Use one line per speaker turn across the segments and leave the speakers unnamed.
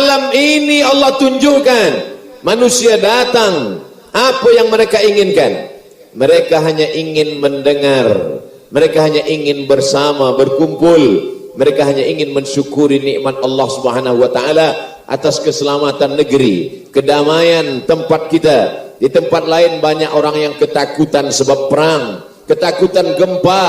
malam ini Allah tunjukkan manusia datang, apa yang mereka inginkan? Mereka hanya ingin mendengar, mereka hanya ingin bersama, berkumpul, mereka hanya ingin mensyukuri nikmat Allah Subhanahu wa taala atas keselamatan negeri, kedamaian tempat kita. Di tempat lain banyak orang yang ketakutan sebab perang, ketakutan gempa,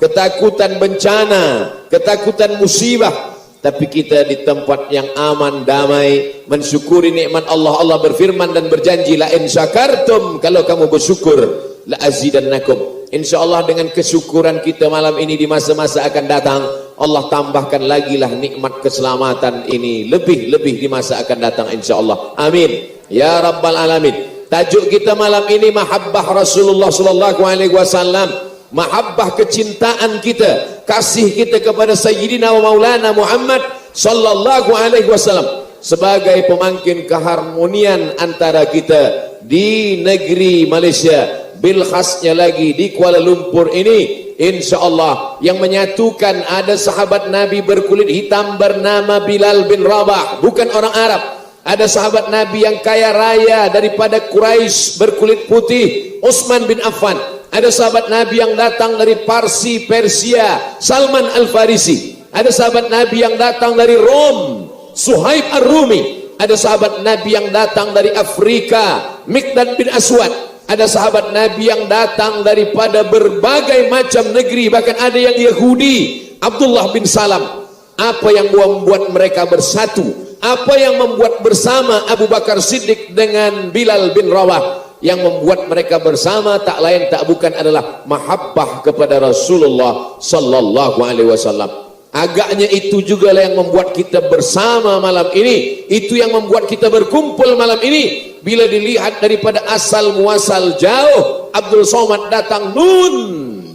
ketakutan bencana, ketakutan musibah. Tapi kita di tempat yang aman, damai, mensyukuri nikmat Allah. Allah berfirman dan berjanji, la in syakartum, kalau kamu bersyukur, la azidannakum. Insyaallah dengan kesyukuran kita malam ini di masa-masa akan datang, Allah tambahkan lagi lah nikmat keselamatan ini lebih-lebih di masa akan datang insyaallah. Amin ya rabbal alamin. Tajuk kita malam ini mahabbah Rasulullah sallallahu alaihi wasallam, mahabbah kecintaan kita, kasih kita kepada Sayyidina wa Maulana Muhammad sallallahu alaihi wasallam sebagai pemangkin keharmonian antara kita di negeri Malaysia, bil khasnya lagi di Kuala Lumpur ini insyaallah, yang menyatukan ada sahabat Nabi berkulit hitam bernama Bilal bin Rabah, bukan orang Arab. Ada sahabat Nabi yang kaya raya daripada Quraisy berkulit putih, Utsman bin Affan. Ada sahabat Nabi yang datang dari Parsi, Persia, Salman Al-Farisi. Ada sahabat Nabi yang datang dari Rom, Suhaib Ar-Rumi. Ada sahabat Nabi yang datang dari Afrika, Miqdad bin Aswad. Ada sahabat Nabi yang datang daripada berbagai macam negeri, bahkan ada yang Yahudi, Abdullah bin Salam. Apa yang membuat mereka bersatu? Apa yang membuat bersama Abu Bakar Siddiq dengan Bilal bin Rabah? Yang membuat mereka bersama tak lain tak bukan adalah mahabbah kepada Rasulullah sallallahu alaihi wasallam. Agaknya itu juga lah yang membuat kita bersama malam ini. Itu yang membuat kita berkumpul malam ini. Bila dilihat daripada asal muasal jauh, Abdul Somad datang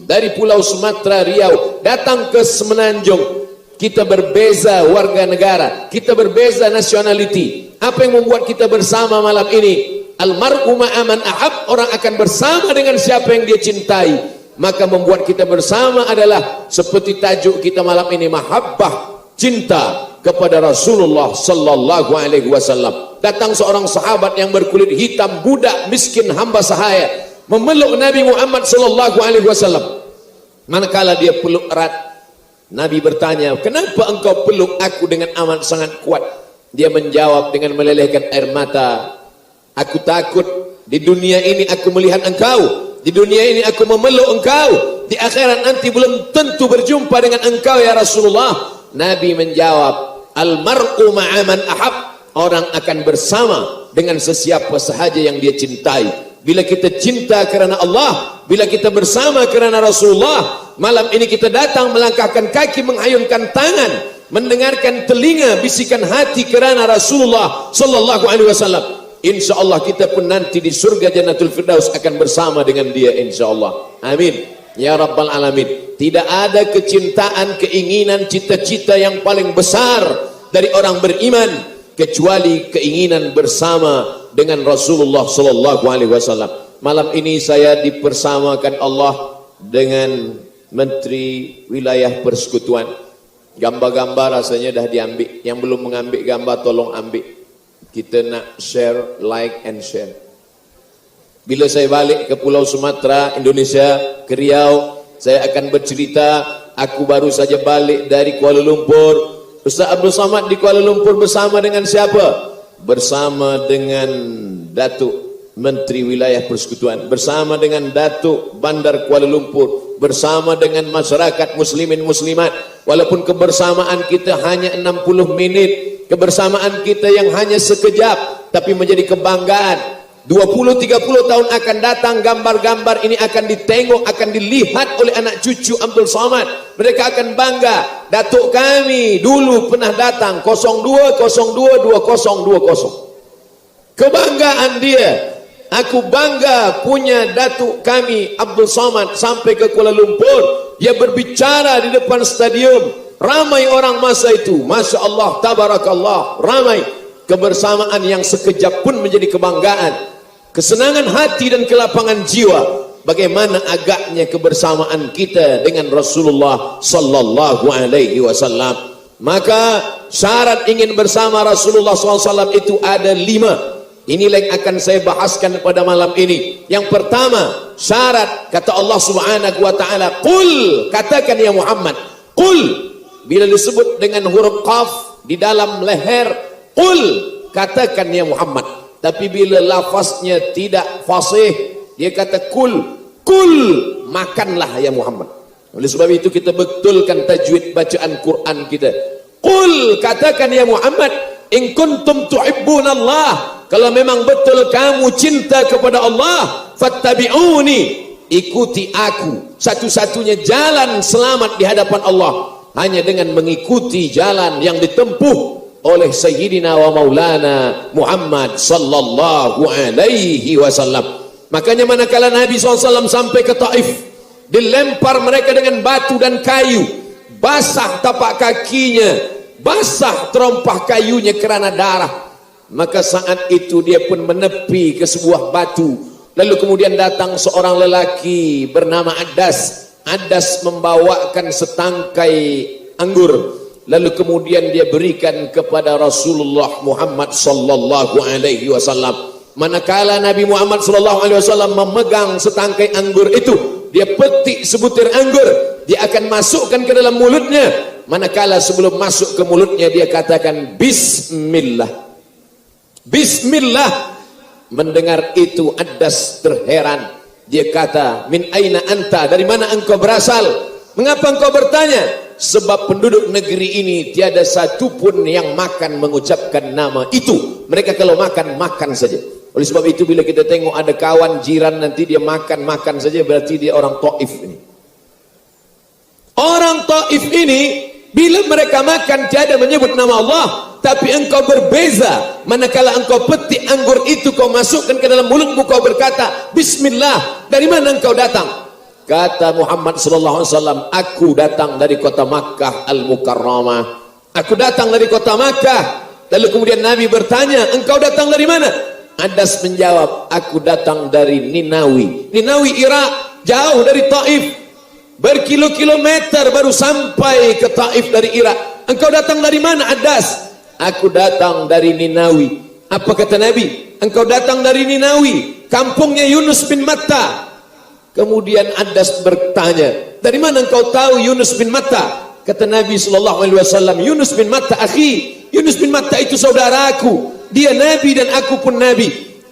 dari Pulau Sumatera, Riau, datang ke Semenanjung. Kita berbeza warga negara, kita berbeza nationality. Apa yang membuat kita bersama malam ini? Almar'u ma'aman ahab, orang akan bersama dengan siapa yang dia cintai. Maka membuat kita bersama adalah seperti tajuk kita malam ini, mahabbah, cinta kepada Rasulullah sallallahu alaihi wasallam. Datang seorang sahabat yang berkulit hitam, budak miskin, hamba sahaya, memeluk Nabi Muhammad sallallahu alaihi wasallam. Manakala dia peluk erat, Nabi bertanya, kenapa engkau peluk aku dengan amat sangat kuat? Dia menjawab dengan melelehkan air mata, aku takut di dunia ini aku melihat engkau, di dunia ini aku memeluk engkau, di akhirat nanti belum tentu berjumpa dengan engkau ya Rasulullah. Nabi menjawab, almar'u ma'aman ahab, orang akan bersama dengan sesiapa sahaja yang dia cintai. Bila kita cinta kerana Allah, bila kita bersama kerana Rasulullah, malam ini kita datang melangkahkan kaki, menghayunkan tangan, mendengarkan telinga, bisikan hati kerana Rasulullah sallallahu alaihi wasallam. Insyaallah kita pun nanti di surga Jannatul Firdaus akan bersama dengan dia insyaallah. Amin ya rabbal alamin. Tidak ada kecintaan, keinginan, cita-cita yang paling besar dari orang beriman kecuali keinginan bersama dengan Rasulullah sallallahu alaihi wasallam. Malam ini saya dipersamakan Allah dengan Menteri Wilayah Persekutuan. Gambar-gambar rasanya dah diambil. Yang belum mengambil gambar tolong ambil. Kita nak share, like and share. Bila saya balik ke Pulau Sumatera, Indonesia, ke Riau, saya akan bercerita, aku baru saja balik dari Kuala Lumpur. Ustaz Abdul Somad di Kuala Lumpur bersama dengan siapa? Bersama dengan Datuk Menteri Wilayah Persekutuan, bersama dengan Datuk Bandar Kuala Lumpur, bersama dengan masyarakat muslimin muslimat. Walaupun kebersamaan kita hanya 60 menit, kebersamaan kita yang hanya sekejap, tapi menjadi kebanggaan. 20-30 tahun akan datang, gambar-gambar ini akan ditengok, akan dilihat oleh anak cucu Abdul Somad. Mereka akan bangga, datuk kami dulu pernah datang 02022020. Kebanggaan dia. Aku bangga punya datuk kami Abdul Somad sampai ke Kuala Lumpur. Dia berbicara di depan stadium. Ramai orang masa itu, Masya Allah, Tabarakallah, ramai. Kebersamaan yang sekejap pun menjadi kebanggaan, kesenangan hati dan kelapangan jiwa. Bagaimana agaknya kebersamaan kita dengan Rasulullah sallallahu alaihi wasallam. Maka syarat ingin bersama Rasulullah SAW itu ada 5. Inilah yang akan saya bahaskan pada malam ini. Yang pertama, syarat kata Allah Subhanahu wa taala, "Qul", katakan ya Muhammad. Qul, bila disebut dengan huruf qaf di dalam leher, qul, katakan ya Muhammad. Tapi bila lafaznya tidak fasih, dia kata kul, kul, makanlah ya Muhammad. Oleh sebab itu kita betulkan tajwid bacaan Quran kita. Qul, katakan ya Muhammad, in kuntum tuhibbunallah, kalau memang betul kamu cinta kepada Allah, fattabi'uni, ikuti aku. Satu-satunya jalan selamat di hadapan Allah hanya dengan mengikuti jalan yang ditempuh oleh Sayyidina wa Maulana Muhammad sallallahu alaihi wasallam. Makanya manakala Nabi SAW sampai ke Taif, dilempar mereka dengan batu dan kayu, basah tapak kakinya, basah terompah kayunya kerana darah. Maka saat itu dia pun menepi ke sebuah batu. Lalu kemudian datang seorang lelaki bernama Adas. Adas membawakan setangkai anggur. Lalu kemudian dia berikan kepada Rasulullah Muhammad sallallahu alaihi wasallam. Manakala Nabi Muhammad sallallahu alaihi wasallam memegang setangkai anggur itu, dia petik sebutir anggur, dia akan masukkan ke dalam mulutnya. Manakala sebelum masuk ke mulutnya dia katakan bismillah. Bismillah. Mendengar itu Adas terheran. Dia kata, min aina anta, dari mana engkau berasal? Mengapa engkau bertanya? Sebab penduduk negeri ini tiada satu pun yang makan mengucapkan nama itu. Mereka kalau makan, makan saja. Oleh sebab itu bila kita tengok ada kawan jiran nanti dia makan saja, berarti dia orang Taif ini. Orang Taif ini bila mereka makan tiada menyebut nama Allah. Tapi engkau berbeza. Manakala engkau petik anggur itu, kau masukkan ke dalam mulutmu, kau berkata bismillah. Dari mana engkau datang? Kata Muhammad sallallahu alaihi wasallam, aku datang dari kota Makkah Al-Mukarramah. Aku datang dari kota Makkah. Lalu kemudian Nabi bertanya, engkau datang dari mana? Adas menjawab, aku datang dari Ninawi. Ninawi Irak, jauh dari Taif, berkilo-kilometer baru sampai ke Taif dari Irak. Engkau datang dari mana Adas? Aku datang dari Ninawi. Apa kata Nabi? Engkau datang dari Ninawi, kampungnya Yunus bin Matta. Kemudian Adas bertanya, dari mana engkau tahu Yunus bin Matta? Kata Nabi sallallahu alaihi wasallam, Yunus bin Matta akhi. Yunus bin Matta itu saudaraku. Dia Nabi dan aku pun Nabi.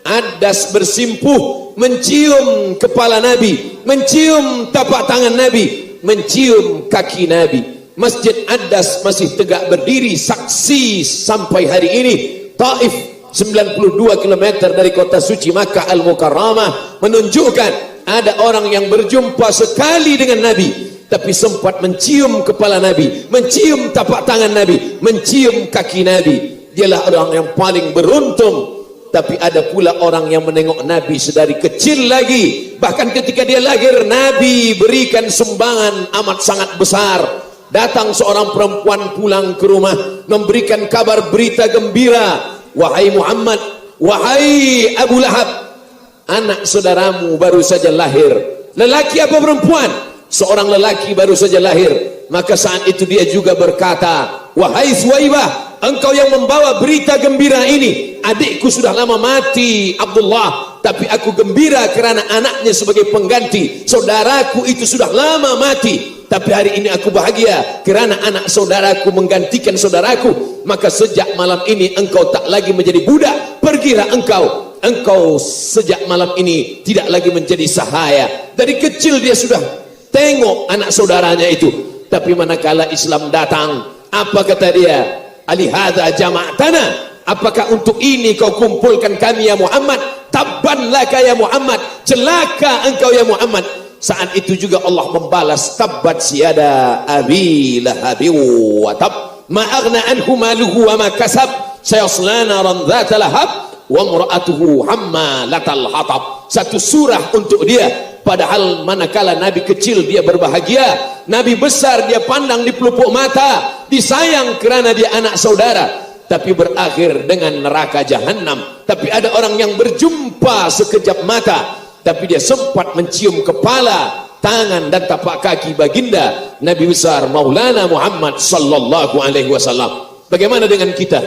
Adas bersimpuh, mencium kepala Nabi, mencium tapak tangan Nabi, mencium kaki Nabi. Masjid Adas masih tegak berdiri, saksi sampai hari ini. Taif 92 km dari kota suci Makkah Al-Mukarramah menunjukkan ada orang yang berjumpa sekali dengan Nabi, tapi sempat mencium kepala Nabi, mencium tapak tangan Nabi, mencium kaki Nabi. Dialah orang yang paling beruntung. Tapi ada pula orang yang menengok Nabi sedari kecil lagi. Bahkan ketika dia lahir, Nabi berikan sumbangan amat sangat besar. Datang seorang perempuan pulang ke rumah, memberikan kabar berita gembira. Wahai Muhammad, wahai Abu Lahab, anak saudaramu baru saja lahir. Lelaki apa perempuan? Seorang lelaki baru saja lahir. Maka saat itu dia juga berkata, wahai Suwaibah, engkau yang membawa berita gembira ini. Adikku sudah lama mati, Abdullah, tapi aku gembira kerana anaknya sebagai pengganti. Saudaraku itu sudah lama mati, tapi hari ini aku bahagia kerana anak saudaraku menggantikan saudaraku. Maka sejak malam ini engkau tak lagi menjadi budak. Pergilah engkau. Engkau sejak malam ini tidak lagi menjadi sahaya. Dari kecil dia sudah tengok anak saudaranya itu. Tapi manakala Islam datang, apa kata dia? Alihadza jama'tana, apakah untuk ini kau kumpulkan kami ya Muhammad? Tabban laka ya Muhammad, celaka engkau ya Muhammad. Saat itu juga Allah membalas, tabbat siyada abi lahabi wa tab, ma aghna anhu maluhu wa ma kasab, sayasla naran dzata lahab wa imra'atuhu hammalatal hatab. Satu surah untuk dia. Padahal manakala Nabi kecil dia berbahagia, Nabi besar dia pandang di pelupuk mata, disayang kerana dia anak saudara, tapi berakhir dengan neraka jahanam. Tapi ada orang yang berjumpa sekejap mata, tapi dia sempat mencium kepala tangan dan tapak kaki baginda Nabi besar Maulana Muhammad sallallahu alaihi wasallam. Bagaimana dengan kita?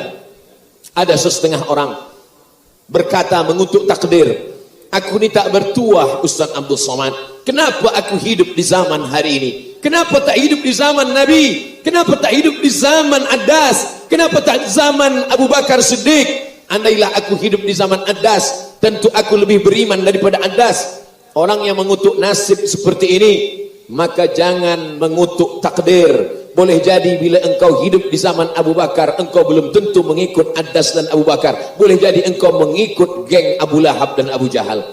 Ada setengah orang berkata mengutuk takdir, aku ni tak bertuah Ustaz Abdul Somad. Kenapa aku hidup di zaman hari ini? Kenapa tak hidup di zaman Nabi? Kenapa tak hidup di zaman Adas? Kenapa tak zaman Abu Bakar Siddiq? Andailah aku hidup di zaman Adas, tentu aku lebih beriman daripada Adas. Orang yang mengutuk nasib seperti ini, maka jangan mengutuk takdir. Boleh jadi bila engkau hidup di zaman Abu Bakar, engkau belum tentu mengikut Adas dan Abu Bakar. Boleh jadi engkau mengikut geng Abu Lahab dan Abu Jahal.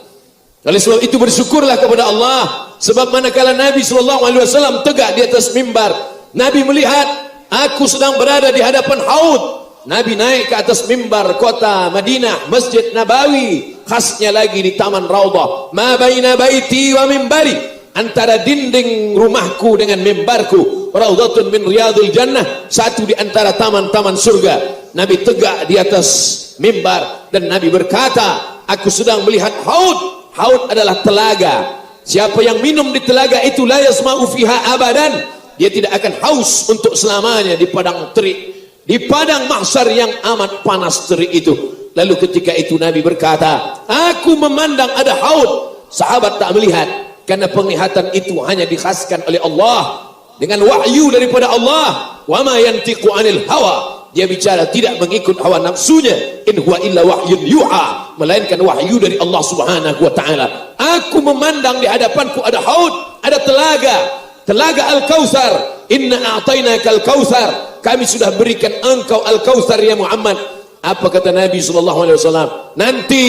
Oleh sebab itu bersyukurlah kepada Allah. Sebab manakala Nabi SAW tegak di atas mimbar, Nabi melihat aku sedang berada di hadapan haud. Nabi naik ke atas mimbar kota Madinah, Masjid Nabawi, khasnya lagi di Taman Raudhah. Ma baina baiti wa mimbari, antara dinding rumahku dengan mimbarku, raudhatun min riyadul jannah, satu di antara taman-taman surga. Nabi tegak di atas mimbar dan Nabi berkata, aku sedang melihat haud. Haud adalah telaga. Siapa yang minum di telaga itu la yasma'u fiha abadan, dia tidak akan haus untuk selamanya di padang terik, di padang mahsyar yang amat panas terik itu. Lalu ketika itu Nabi berkata, aku memandang ada haud. Sahabat tak melihat, karena penglihatan itu hanya dikhaskan oleh Allah dengan wahyu daripada Allah. Wa ma yantiqu anil hawa, dia bicara tidak mengikut hawa nafsunya. In huwa illa wahyun yuha, melainkan wahyu dari Allah Subhanahu wa taala. Aku memandang di hadapanku ada haud, ada telaga Al-Kautsar. Inna a'tainakal kautsar, kami sudah berikan engkau Al-Kautsar ya Muhammad. Apa kata Nabi SAW? Nanti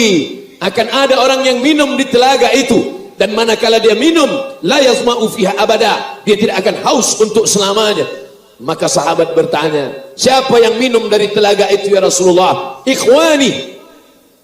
akan ada orang yang minum di telaga itu, dan manakala dia minum, la yasma'u fiha abada, dia tidak akan haus untuk selamanya. Maka sahabat bertanya, siapa yang minum dari telaga itu ya Rasulullah?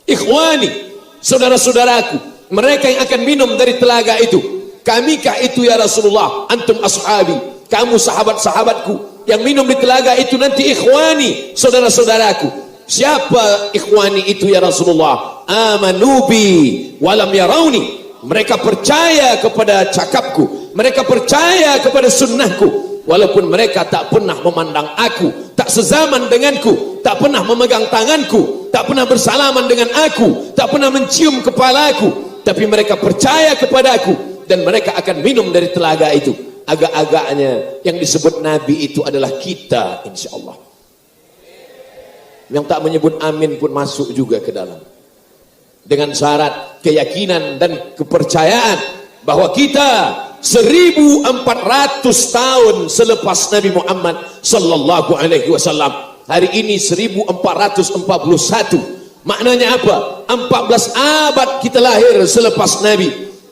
Ikhwani, saudara-saudaraku, mereka yang akan minum dari telaga itu. Kamikah itu ya Rasulullah? Antum ashabi, kamu sahabat-sahabatku. Yang minum di telaga itu nanti ikhwani, saudara-saudaraku. Siapa ikhwani itu ya Rasulullah? Amanubi walam yarauni, mereka percaya kepada cakapku, mereka percaya kepada sunnahku, walaupun mereka tak pernah memandang aku, tak sezaman denganku, tak pernah memegang tanganku, tak pernah bersalaman dengan aku, tak pernah mencium kepalaku, tapi mereka percaya kepadaku, dan mereka akan minum dari telaga itu. Agak-agaknya yang disebut Nabi itu adalah kita, insyaAllah. Yang tak menyebut amin pun masuk juga ke dalam, dengan syarat keyakinan dan kepercayaan bahwa kita 1400 tahun selepas Nabi Muhammad sallallahu alaihi wasallam, hari ini 1441. Maknanya apa? 14 abad kita lahir selepas Nabi,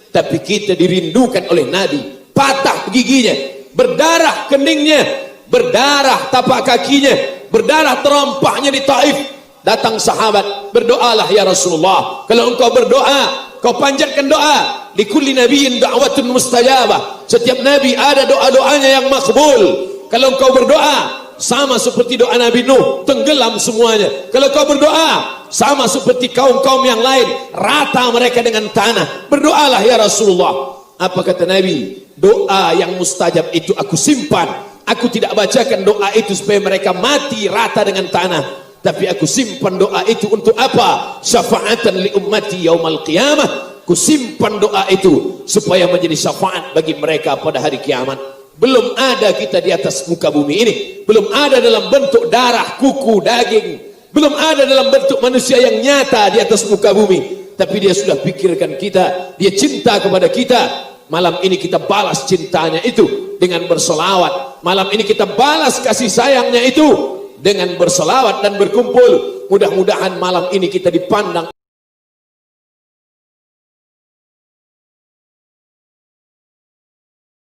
tapi kita dirindukan oleh Nabi. Patah giginya, berdarah keningnya, berdarah tapak kakinya, berdarah terompahnya di Taif. Datang sahabat, berdoalah ya Rasulullah. Kalau engkau berdoa, kau panjatkan doa, likulli nabiyyin da'watun mustajabah, setiap nabi ada doa-doanya yang makbul. Kalau engkau berdoa, sama seperti doa Nabi Nuh, tenggelam semuanya. Kalau kau berdoa, sama seperti kaum-kaum yang lain, rata mereka dengan tanah. Berdoalah ya Rasulullah. Apa kata Nabi? Doa yang mustajab itu aku simpan. Aku tidak bacakan doa itu supaya mereka mati rata dengan tanah, tapi aku simpan doa itu untuk apa? Syafa'atan li ummati yaumal qiyamah. Ku simpan doa itu supaya menjadi syafaat bagi mereka pada hari kiamat. Belum ada kita di atas muka bumi ini, belum ada dalam bentuk darah, kuku, daging, belum ada dalam bentuk manusia yang nyata di atas muka bumi, tapi dia sudah pikirkan kita, dia cinta kepada kita. Malam ini kita balas cintanya itu dengan berselawat. Malam ini kita balas kasih sayangnya itu dengan berselawat dan berkumpul. Mudah-mudahan malam ini kita dipandang